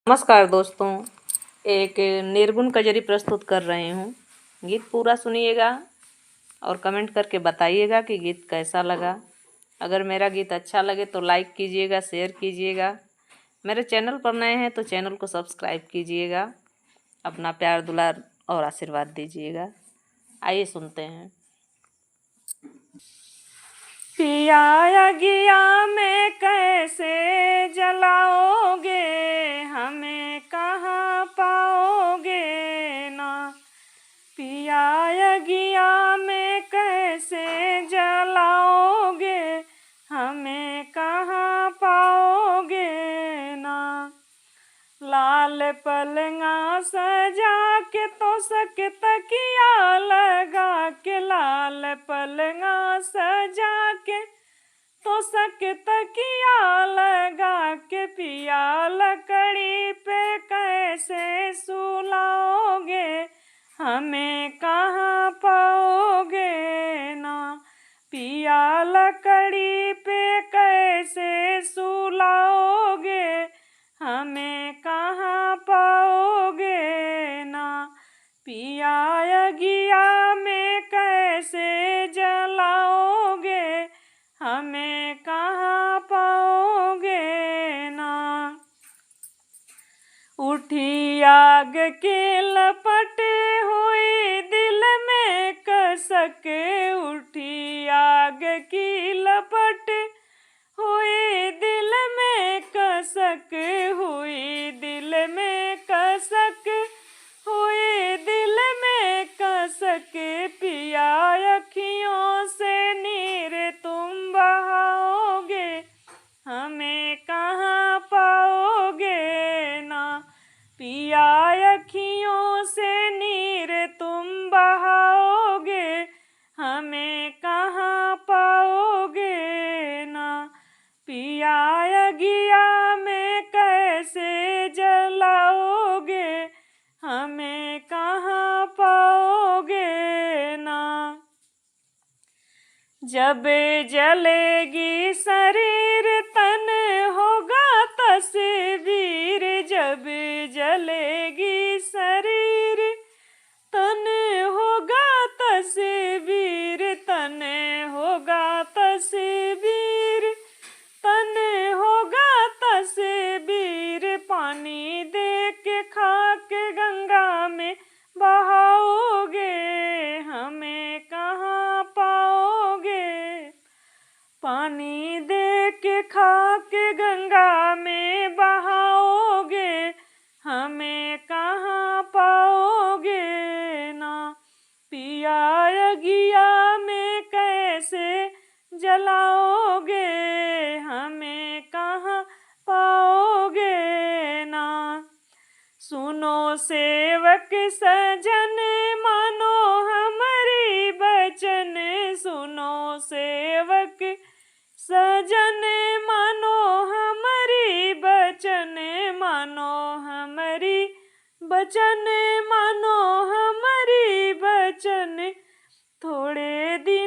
नमस्कार दोस्तों, एक निर्गुण कजरी प्रस्तुत कर रहे हूँ। गीत पूरा सुनिएगा और कमेंट करके बताइएगा कि गीत कैसा लगा। अगर मेरा गीत अच्छा लगे तो लाइक कीजिएगा, शेयर कीजिएगा। मेरे चैनल पर नए हैं तो चैनल को सब्सक्राइब कीजिएगा। अपना प्यार दुलार और आशीर्वाद दीजिएगा। आइए सुनते हैं। पिया गया में कैसे जलाओगे, हमें कहाँ पाओगे ना। पिया गया में कैसे जलाओगे, हमें कहाँ पाओगे ना। लाल पलंगा सजा के तो सके तकिया लगा के, लाल पलंगा सजा के तो सके तकिया लगा के। पिया लकड़ी पे कैसे सुलाओगे, हमें कहाँ पाओगे ना। पिया लकड़ी पे कैसे सुलाओगे, हमें कहाँ पाओगे ना। पिया गिया में कैसे जलाओगे, हमें कहाँ पाओगे ना। उठी आग के लपट हुई दिल में कसक, उठी आग की लपट हुई दिल में कसक, हुई दिल में कसक, हुई दिल में कसक। पिया अखियों से नीर तुम बहाओगे, हमें कहाँ पाओगे ना। पिया अखियों से नीर तुम बहाओगे, हमें कहाँ पाओगे ना। पिया गिया में कैसे जलाओगे, हमें कहाँ पाओगे ना। जब जलेगी शरीर तन होगा तस्वीर, जब जलेगी शरीर तन होगा तस्वीर, तन होगा तस्वीर, तन होगा तस्वीर। पानी दे के खाक गंगा में बहाओगे, हमें कहाँ पाओगे। पानी दे के खाक गंगा में बहाओगे, हमें कहाँ पाओगे ना। पिया गिया में कैसे जलाओगे, हमें कहाँ पाओगे ना। सुनो सेवक सजन मानो हमारी बचन, सुनो सेवक सजन मानो हमारी बचन, मानो हमारी बचन, मानो हमारी बचन। थोड़े दिन